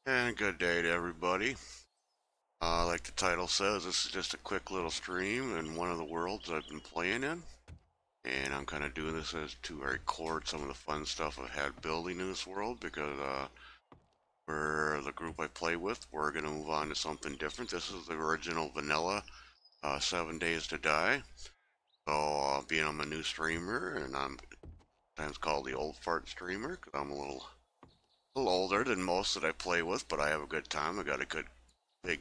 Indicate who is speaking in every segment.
Speaker 1: And good day to everybody. Like the title says, this is just a quick little stream in one of the worlds I've been playing in. And I'm kind of doing this as to record some of the fun stuff I've had building in this world because for the group I play with, we're going to move on to something different. This is the original vanilla 7 Days to Die. So being I'm a new streamer and I'm sometimes called the old fart streamer because I'm a little older than most that I play with, but I have a good time. I got a good big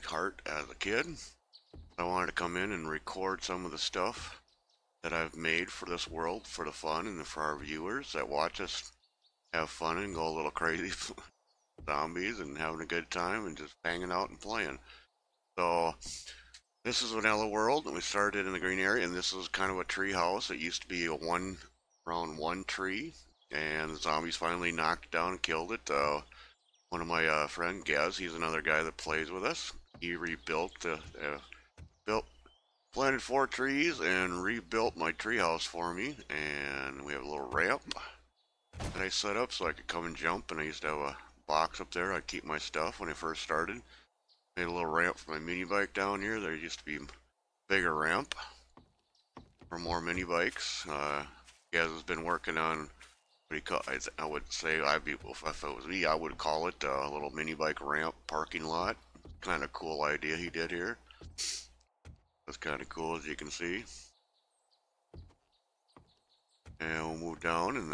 Speaker 1: heart as a kid. I wanted to come in and record some of the stuff that I've made for this world for the fun and for our viewers that watch us have fun and go a little crazy zombies and having a good time and just hanging out and playing. So this is Vanilla World, and we started in the green area, and this is kind of a tree house. It used to be around one tree, and the zombies finally knocked it down and killed it. One of my friend Gaz, he's another guy that plays with us. He rebuilt, planted 4 trees and rebuilt my treehouse for me. And we have a little ramp that I set up so I could come and jump. And I used to have a box up there. I'd keep my stuff when I first started. Made a little ramp for my mini bike down here. There used to be a bigger ramp for more mini bikes. Gaz has been working on. What do you call it? I would say if it was me, I would call it a little mini bike ramp parking lot. Kind of cool idea he did here. That's kind of cool, as you can see. And we'll move down, and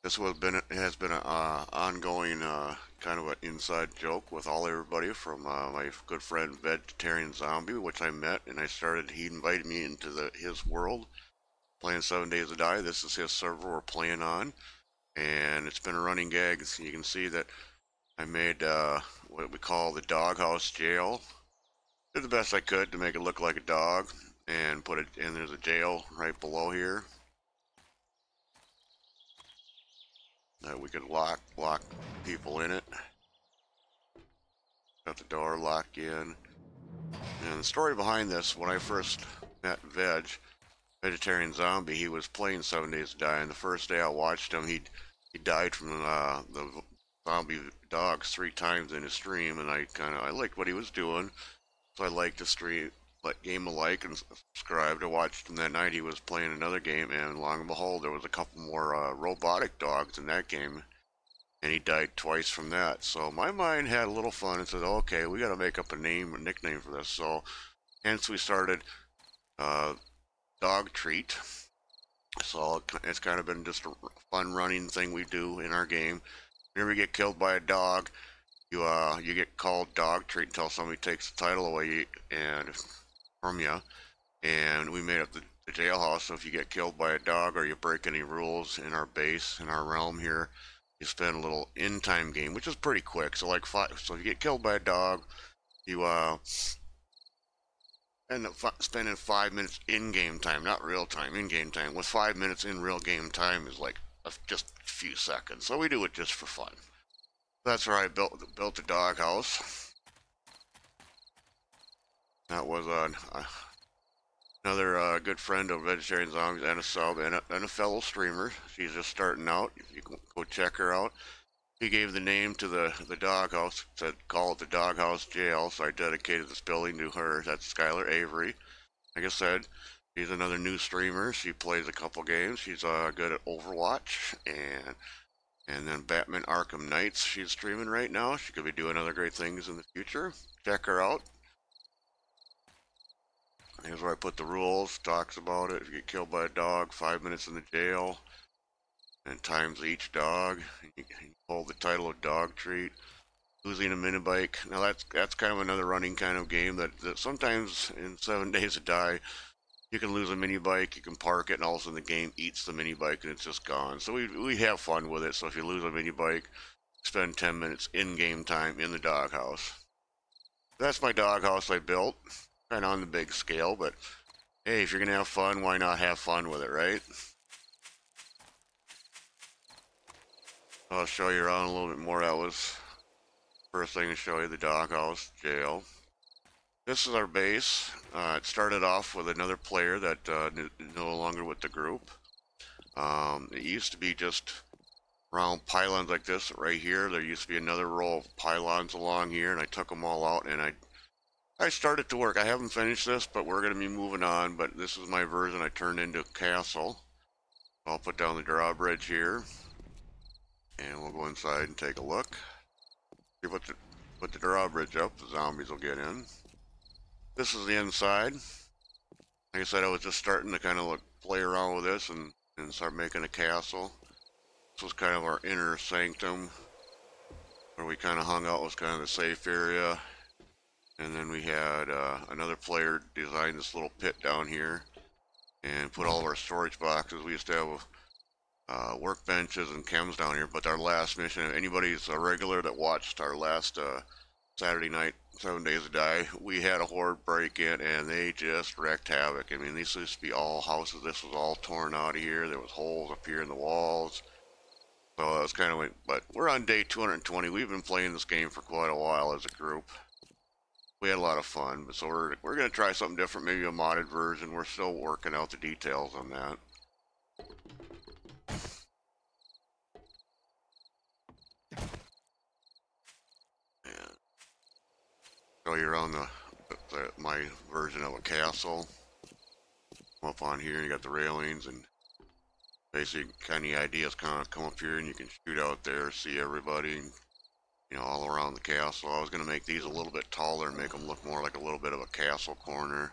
Speaker 1: this has been an ongoing kind of an inside joke with everybody from my good friend VegetarianZombie, which I met, and he invited me into his world. Playing 7 Days to Die. This is his server we're playing on, and it's been a running gag. You can see that I made what we call the doghouse jail. Did the best I could to make it look like a dog, and put it. And there's a jail right below here that we could lock people in it. Got the door locked in. And the story behind this, when I first met VegetarianZombie, he was playing 7 Days to Die, and the first day I watched him, he died from the zombie dogs 3 times in his stream, and I liked what he was doing, so I liked the stream, game a like and subscribed. I watched him that night. He was playing another game, and long and behold, there was a couple more robotic dogs in that game, and he died twice from that. So my mind had a little fun and said, okay, we got to make up a nickname for this. So hence we started Dog Treat. So it's kind of been just a fun running thing we do in our game. Whenever you get killed by a dog, you get called Dog Treat until somebody takes the title away from you. And we made up the jailhouse, so if you get killed by a dog or you break any rules in our base, in our realm here, you spend a little in-time game, which is pretty quick. So so if you get killed by a dog, you end up spending 5 minutes in-game time, not real time, in-game time. With 5 minutes in real game time is like just a few seconds. So we do it just for fun. That's where I built the doghouse. That was another good friend of VegetarianZombie and a sub and a fellow streamer. She's just starting out. You can go check her out. He gave the name to the doghouse, said call it the Doghouse Jail, so I dedicated this building to her. That's Skylar Avery. Like I said, she's another new streamer. She plays a couple games. She's good at Overwatch and then Batman Arkham Knights she's streaming right now. She could be doing other great things in the future. Check her out. Here's where I put the rules, talks about it. If you get killed by a dog, 5 minutes in the jail, and times each dog. You hold the title of Dog Treat. Losing a mini bike. Now that's kind of another running kind of game that sometimes in 7 Days to Die, you can lose a mini bike, you can park it, and all of a sudden the game eats the mini bike and it's just gone. So we have fun with it. So if you lose a mini bike, spend 10 minutes in-game time in the doghouse. That's my doghouse I built. Kind of on the big scale, but hey, if you're gonna have fun, why not have fun with it, right? I'll show you around a little bit more. That was the first thing to show you, the doghouse jail. This is our base. It started off with another player that no longer with the group. It used to be just round pylons like this right here. There used to be another row of pylons along here, and I took them all out, and I started to work. I haven't finished this, but we're going to be moving on. But this is my version I turned into a castle. I'll put down the drawbridge here, and we'll go inside and take a look. Put the drawbridge up, the zombies will get in. This is the inside. Like I said, I was just starting to kind of play around with this and start making a castle. This was kind of our inner sanctum, where we kind of hung out. Was kind of the safe area. And then we had another player design this little pit down here and put all of our storage boxes. We used to have workbenches and chems down here, but our last mission, if anybody's a regular that watched our last Saturday night, 7 Days to Die, we had a horde break in and they just wreaked havoc. I mean, these used to be all houses. This was all torn out of here. There was holes up here in the walls. So it was kind of, but we're on day 220. We've been playing this game for quite a while as a group. We had a lot of fun, but so we're going to try something different, maybe a modded version. We're still working out the details on that. And show you around my version of a castle. Come up on here, and you got the railings, and basically kind of the idea is kind of come up here and you can shoot out there, see everybody, you know, all around the castle. I was going to make these a little bit taller and make them look more like a little bit of a castle corner.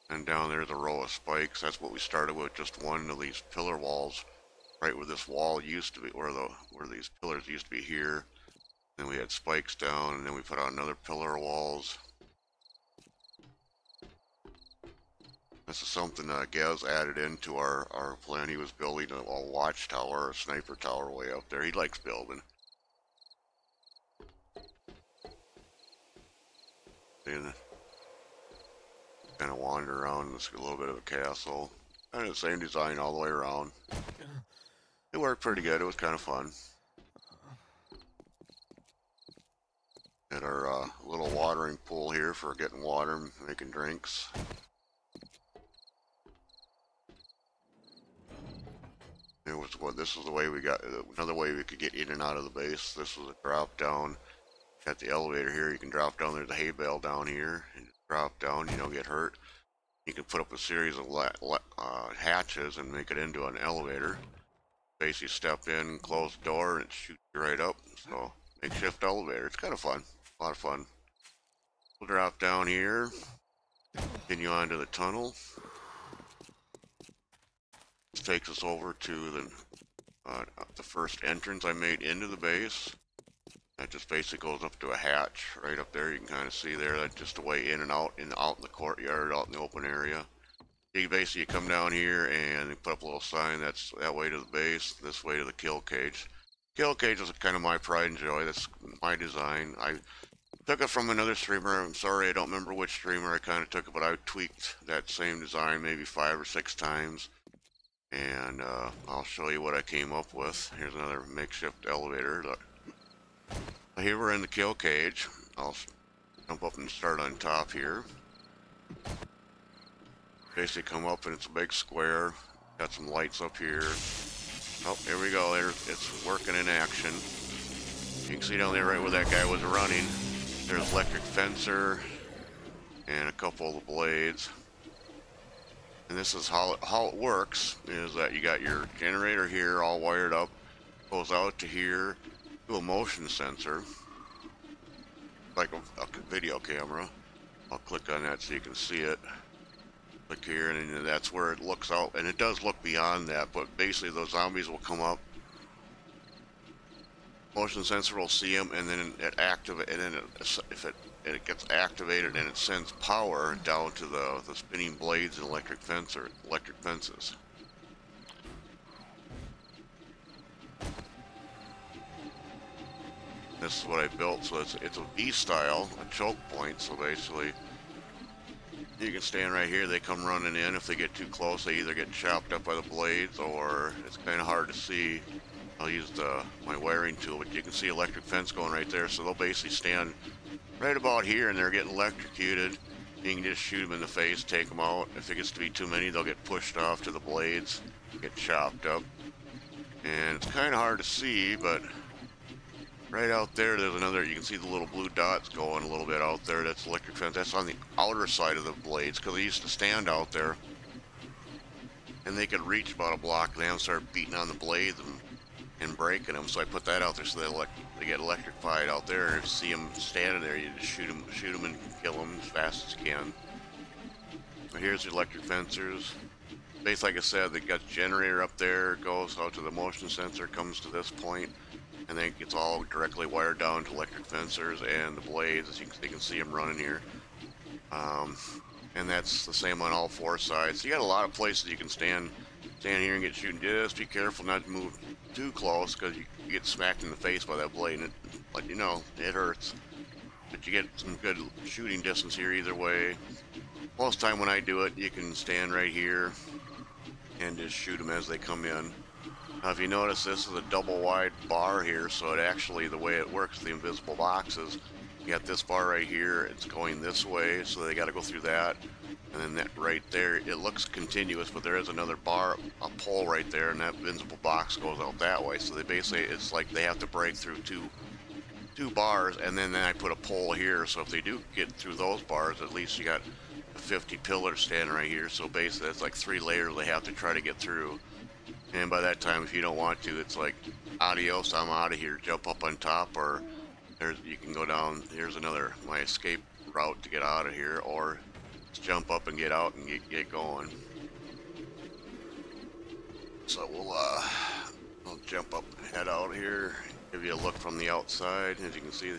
Speaker 1: And down there's a row of spikes. That's what we started with, just one of these pillar walls, right where this wall used to be, where these pillars used to be here. Then we had spikes down, and then we put out another pillar of walls. This is something Gaz added into our plan. He was building a watchtower, a sniper tower way up there. He likes building. And kind of wander around. This is a little bit of a castle. Kind of the same design all the way around. It worked pretty good. It was kind of fun. Had our little watering pool here for getting water and making drinks. This is the way we got, another way we could get in and out of the base. This was a drop down. Got the elevator here. You can drop down. There's a hay bale down here. And just drop down. You don't get hurt. You can put up a series of hatches and make it into an elevator. Basically step in, close the door, and it shoots you right up. So, makeshift elevator. It's kind of fun. A lot of fun. We'll drop down here. Continue on to the tunnel. This takes us over to the first entrance I made into the base. That just basically goes up to a hatch right up there. You can kind of see there. That's just a way in and out in the courtyard, out in the open area. You basically come down here and put up a little sign. That's that way to the base, this way to the kill cage. Kill cage is kind of my pride and joy. That's my design. I took it from another streamer. I'm sorry, I don't remember which streamer I kind of took it, but I tweaked that same design maybe 5 or 6 times. And I'll show you what I came up with. Here's another makeshift elevator. Look. Here we're in the kill cage. I'll jump up and start on top here. Basically come up and it's a big square. Got some lights up here. Oh, here we go. There, it's working in action. You can see down there right where that guy was running. There's electric fencer and a couple of the blades. And this is how it works, is that you got your generator here all wired up, goes out to here to a motion sensor, like a video camera. I'll click on that so you can see it. Click here, and then that's where it looks out, and it does look beyond that, but basically those zombies will come up. Motion sensor will see them, and then it activates, and then if it gets activated, and it sends power down to the spinning blades and electric fences. This is what I built. So it's a V style, a choke point. So basically, you can stand right here. They come running in. If they get too close, they either get chopped up by the blades, or it's kind of hard to see. I'll use my wiring tool, but you can see electric fence going right there. So they'll basically stand right about here, and they're getting electrocuted. You can just shoot them in the face, take them out. If it gets to be too many, they'll get pushed off to the blades, get chopped up. And it's kind of hard to see, but right out there, there's another, you can see the little blue dots going a little bit out there. That's electric fence. That's on the outer side of the blades, because they used to stand out there. And they could reach about a block, and they start beating on the blades and breaking them. So I put that out there so they get electrified out there. If you see them standing there, you just shoot them and kill them as fast as you can. But here's the electric fencers. Basically, like I said, they got the generator up there, goes out to the motion sensor, comes to this point, and then it gets all directly wired down to electric fencers and the blades, as you can see them running here. And that's the same on all four sides. So you got a lot of places you can stand here and get shooting. Just be careful not to move too close, because you get smacked in the face by that blade, and it, like you know, it hurts. But you get some good shooting distance here either way. Most of the time when I do it, you can stand right here and just shoot them as they come in. Now, if you notice, this is a double wide bar here, so it actually, the way it works, the invisible boxes, you got this bar right here, it's going this way, so they got to go through that, and then that right there, it looks continuous, but there is another bar, a pole right there, and that invisible box goes out that way. So they basically, it's like they have to break through two bars, and then I put a pole here, so if they do get through those bars, at least you got 50 pillars standing right here. So basically that's like 3 layers they have to try to get through, and by that time, if you don't want to, it's like adios, I'm out of here, jump up on top, or you can go down. Here's another, my escape route to get out of here, or just jump up and get out and get going. So we'll jump up and head out here, give you a look from the outside. As you can see,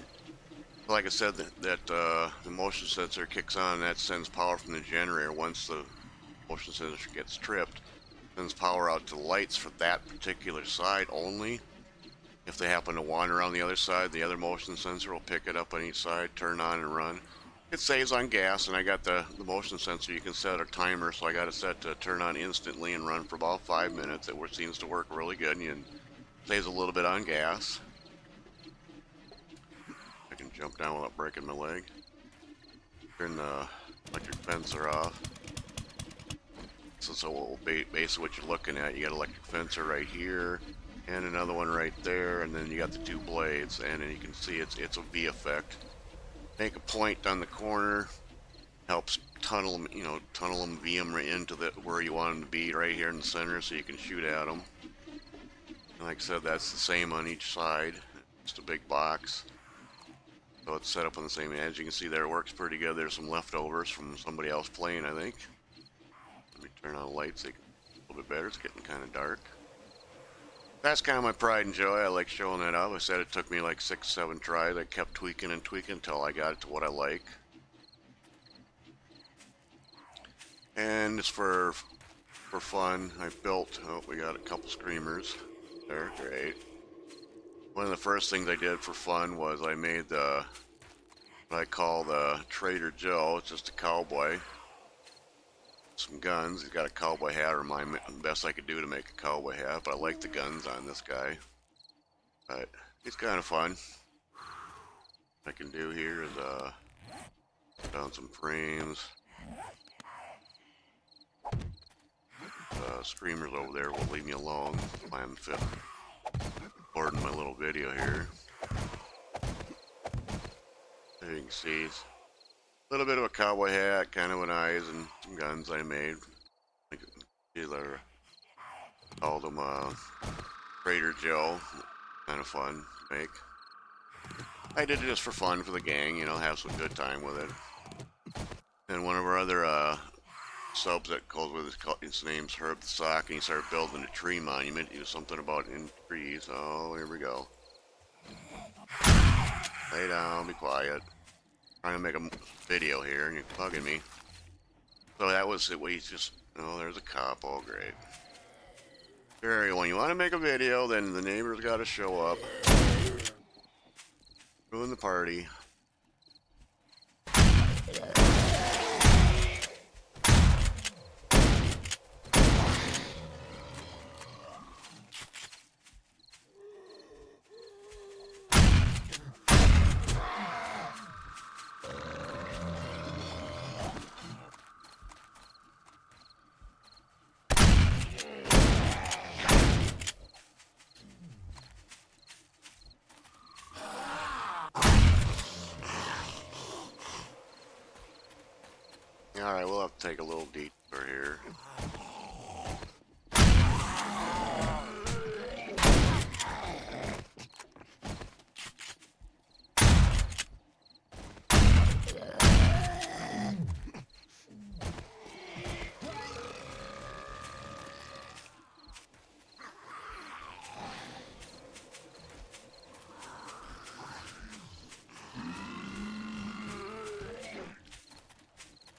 Speaker 1: like I said, that the motion sensor kicks on, and that sends power from the generator. Once the motion sensor gets tripped, sends power out to the lights for that particular side only. If they happen to wander around the other side, the other motion sensor will pick it up on each side, turn on and run. It saves on gas, and I got the motion sensor. You can set a timer, so I got it set to turn on instantly and run for about 5 minutes. It seems to work really good, and it saves a little bit on gas. I can jump down without breaking my leg. Turn the electric fencer off. So basically what you're looking at, you got electric fencer right here, and another one right there, and then you got the 2 blades, and then you can see it's a V effect. Make a point on the corner, helps tunnel them, V them right into where you want them to be, right here in the center, so you can shoot at them. And like I said, that's the same on each side. Just a big box, so it's set up on the same edge. You can see there it works pretty good. There's some leftovers from somebody else playing, I think. Let me turn on the lights a little bit better. It's getting kind of dark. That's kind of my pride and joy. I like showing that off. I said it took me like 6-7 tries. I kept tweaking and tweaking until I got it to what I like. And just for fun, I built, we got a couple screamers there, great. One of the first things I did for fun was I made what I call the Trader Joe. It's just a cowboy. Some guns. He's got a cowboy hat, or my best I could do to make a cowboy hat, but I like the guns on this guy. But it's kind of fun. What I can do here is put down some frames. Screamers over there will leave me alone. I'm recording my little video here. There you can see it's a little bit of a cowboy hat, kind of an eyes, and some guns I made. I called them Trader Joe. Kind of fun to make. I did it just for fun for the gang, have some good time with it. And one of our other subs that goes with his name's Herb the Sock, and he started building a tree monument. He was something about in trees. Oh, here we go. Lay down, be quiet. Trying to make a video here, and you're bugging me. So that was it. He's just, there's a cop. Oh, great. When you want to make a video, then the neighbors got to show up. Ruin the party. take a little detour here.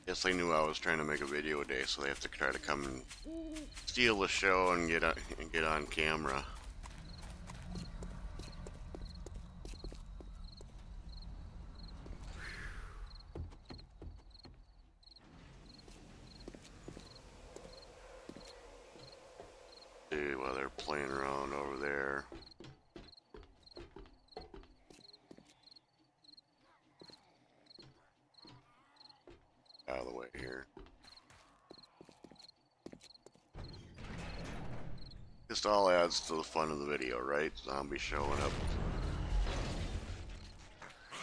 Speaker 1: Guess they knew I was trying to make a video today, so they have to try to come and steal the show and get on camera. See while they're playing around over there. Out of the way here. Just all adds to the fun of the video, right? Zombies showing up.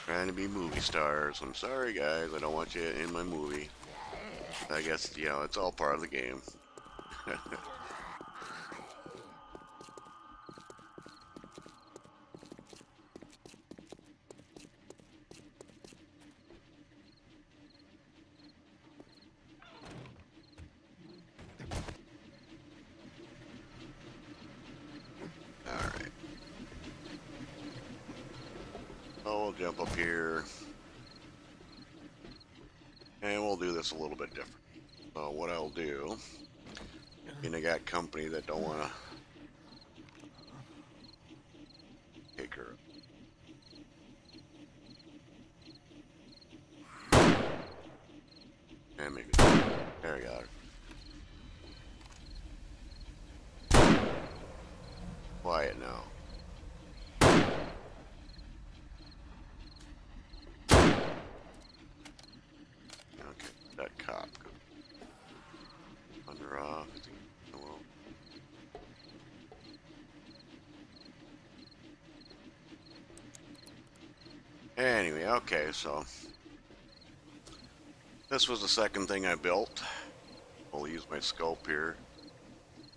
Speaker 1: Trying to be movie stars. I'm sorry guys, I don't want you in my movie. I guess, you know, it's all part of the game. We'll jump up here, and we'll do this a little bit different. So what I'll do, and I got company that don't want to take her up. And maybe, there I got her. Quiet now. That cop. Under off. Anyway, okay, so this was the second thing I built. I'll use my scope here.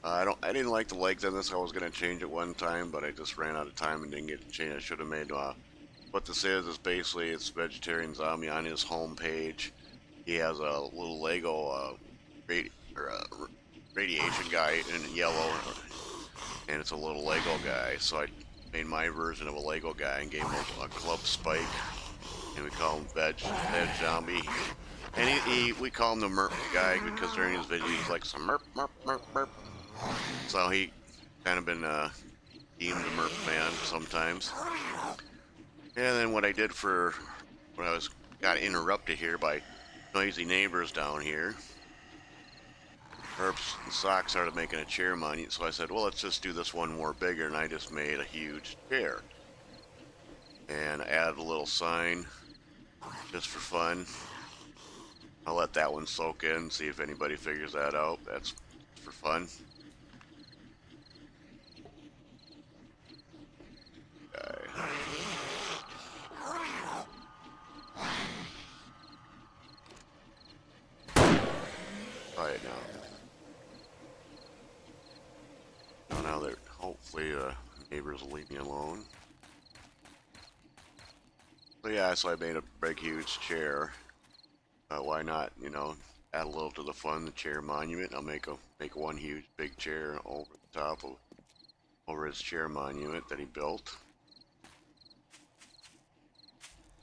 Speaker 1: I didn't like the legs on this. I was gonna change it one time, but I just ran out of time and didn't get to change. I should have made. What this is basically it's VegetarianZombie on his home page. He has a little Lego radiation guy in yellow, and it's a little Lego guy. So I made my version of a Lego guy and gave him a club spike, and we call him VegetarianZombie. And we call him the Merp guy because during his video he's like some Merp, Merp, Merp, Merp. So he kind of been deemed the Merp man sometimes. And then what I did for when I got interrupted here by noisy neighbors down here. Herbs and Sock started making a chair monument, so I said, well, let's just do this one more bigger, and I just made a huge chair. And added a little sign, just for fun. I'll let that one soak in, see if anybody figures that out. That's for fun. Quiet now. Now that hopefully neighbors will leave me alone. So yeah, so I made a big huge chair. Why not, you know, add a little to the fun, the chair monument. I'll make one huge big chair over the top of over his chair monument that he built.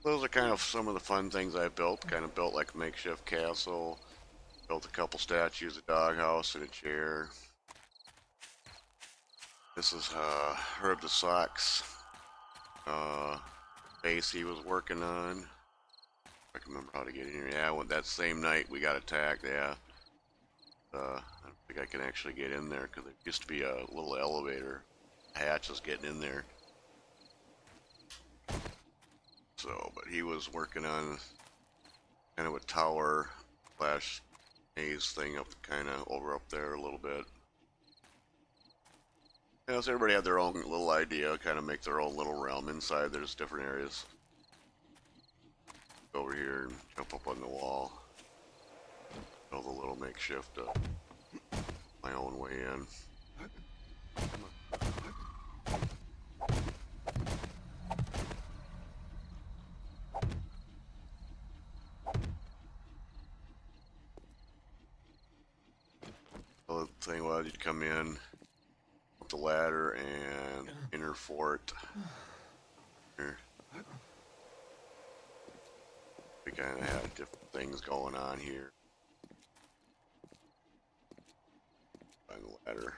Speaker 1: Those are kind of some of the fun things I built. Kind of built like a makeshift castle. Built a couple statues, a doghouse, and a chair. This is Herb the Sock's base he was working on. I can remember how to get in here. Yeah, that same night we got attacked. Yeah. I don't think I can actually get in there because there used to be a little elevator hatch just getting in there. So, but he was working on kind of a tower slash maze thing up, kind of over up there a little bit. Yeah, so everybody had their own little idea, kind of make their own little realm. Inside there's different areas. Go over here and jump up on the wall. build a little makeshift my own way in. So the thing was, you'd come in with the ladder and inner fort. Here. We kind of had different things going on here. Find the ladder.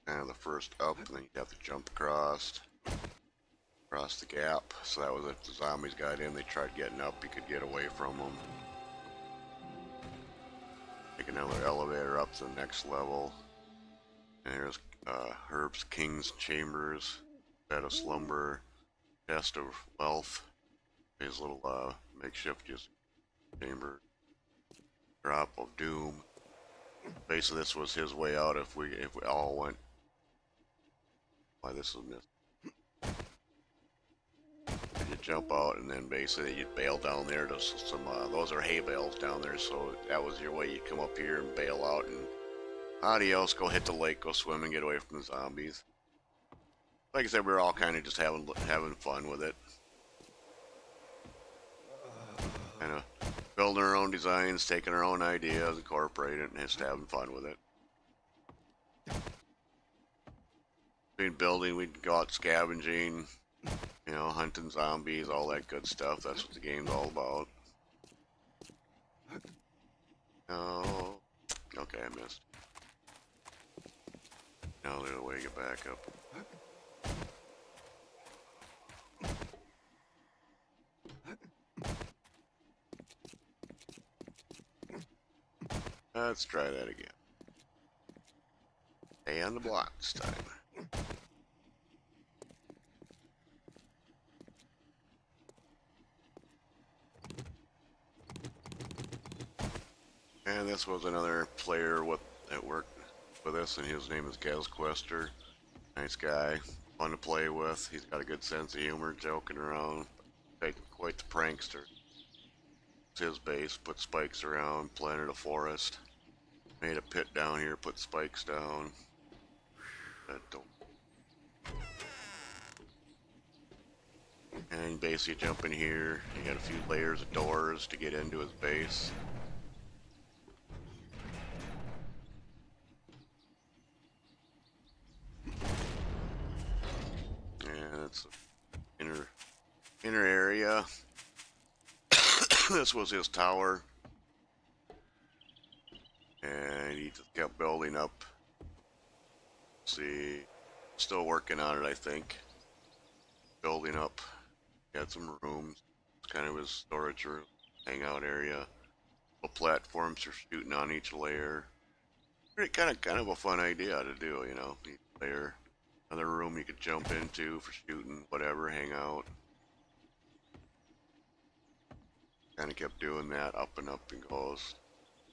Speaker 1: Kind of the first up, and then you have to jump across the gap. So that was if the zombies got in, they tried getting up, you could get away from them. Take another elevator up to the next level. And there's Herb's King's Chambers, Bed of Slumber, Chest of Wealth, his little makeshift chamber, Drop of Doom. Basically, this was his way out if we all went. Why this was missed. You jump out and then basically you'd bail down there to some. Those are hay bales down there, so that was your way. You'd come up here and bail out and adios. Go hit the lake, go swim and get away from the zombies. Like I said, we were all kind of just having fun with it. Kind of building our own designs, taking our own ideas, incorporating it, and just having fun with it. Between building, we'd go out scavenging, you know, hunting zombies, all that good stuff. That's what the game's all about. Oh, okay, I missed. Now there's a way to get back up. Let's try that again. Stay on the block this time. And this was another player that worked with us, and his name is Gazquester. Nice guy, fun to play with. He's got a good sense of humor, joking around, quite the prankster. It's his base, put spikes around, planted a forest, made a pit down here, put spikes down. And basically jump in here. You got a few layers of doors to get into his base. And it's an inner area. This was his tower. And he just kept building up. See, still working on it, I think. Building up. He had some rooms. It's kind of his storage room, hangout area. Little platforms for shooting on each layer. Pretty kind of a fun idea to do, you know. Each layer, another room you could jump into for shooting, whatever, hang out. Kind of kept doing that, up and goes.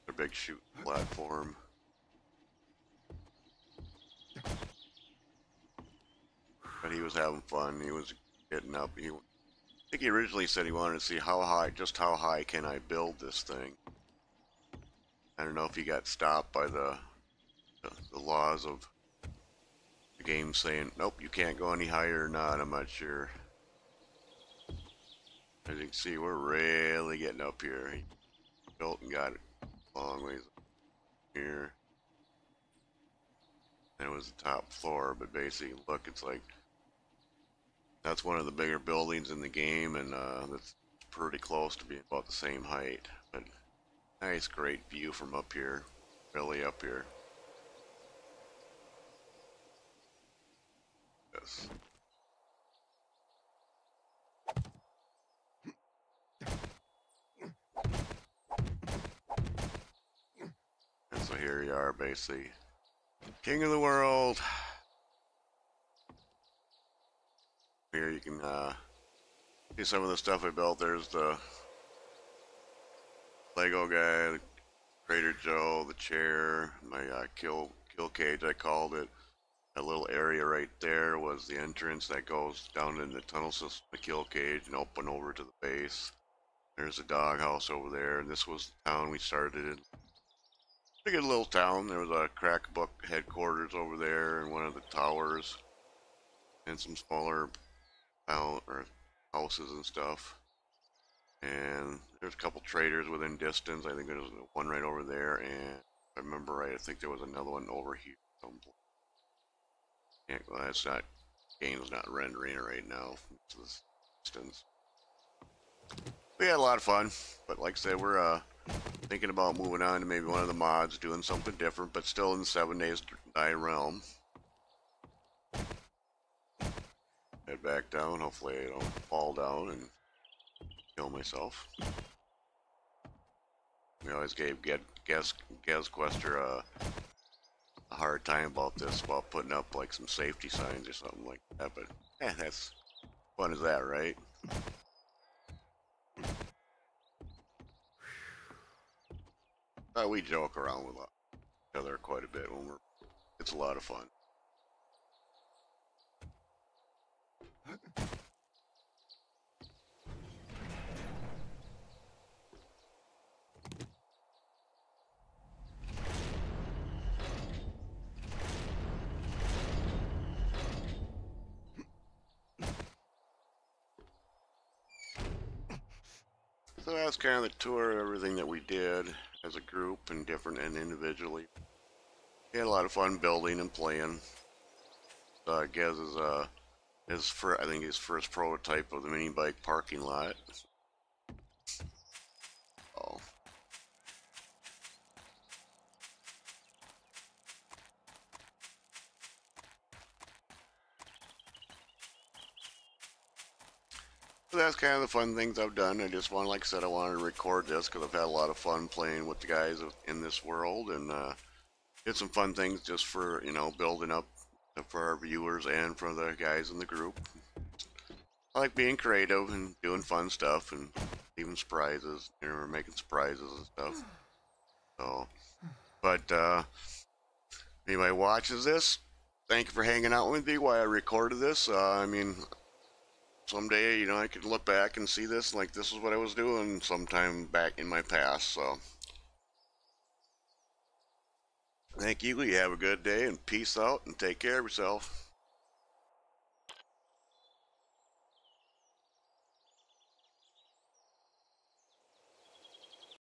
Speaker 1: A big shooting platform. But he was having fun. He was getting up. I think he originally said he wanted to see how high can I build this thing. I don't know if he got stopped by the laws of the game saying, nope, you can't go any higher or not. I'm not sure. As you can see, we're really getting up here. He built and got it a long ways up here. That was the top floor, but basically, look, it's like that's one of the bigger buildings in the game, and that's pretty close to being about the same height. But nice, great view from up here, really up here. Yes. And so here you are, basically, king of the world. Here you can see some of the stuff I built. There's the Lego guy, the Trader Joe, the chair, my kill cage I called it. That little area right there was the entrance that goes down in the tunnel system, the kill cage, and open over to the base. There's a doghouse over there, and this was the town we started in. Pretty good little town. There was a crack book headquarters over there, and one of the towers, and some smaller town or houses and stuff. And there's a couple traders within distance. I think there's one right over there, and if I remember right, I think there was another one over here someplace. Yeah, well, that's not, game's not rendering right now from this distance. We had a lot of fun, but like I said, we're thinking about moving on to maybe one of the mods, doing something different, but still in the 7 days to die realm. Head back down, hopefully I don't fall down and kill myself. We always gave Gazquester a hard time about this, about putting up like some safety signs or something like that, but that's fun as that, right? We joke around with each other quite a bit when it's a lot of fun. So that's kind of the tour of everything that we did as a group and different and individually. We had a lot of fun building and playing. Gez is I think his first prototype of the mini bike parking lot. Oh. So that's kind of the fun things I've done. I just wanted, like I said, I wanted to record this because I've had a lot of fun playing with the guys in this world, and did some fun things just for, you know, building up for our viewers and for the guys in the group. I like being creative and doing fun stuff and even surprises, you know, making surprises and stuff. So, but anybody watches this, thank you for hanging out with me while I recorded this. I mean, someday, you know, I could look back and see this like this is what I was doing sometime back in my past. So, thank you. You have a good day and peace out and take care of yourself.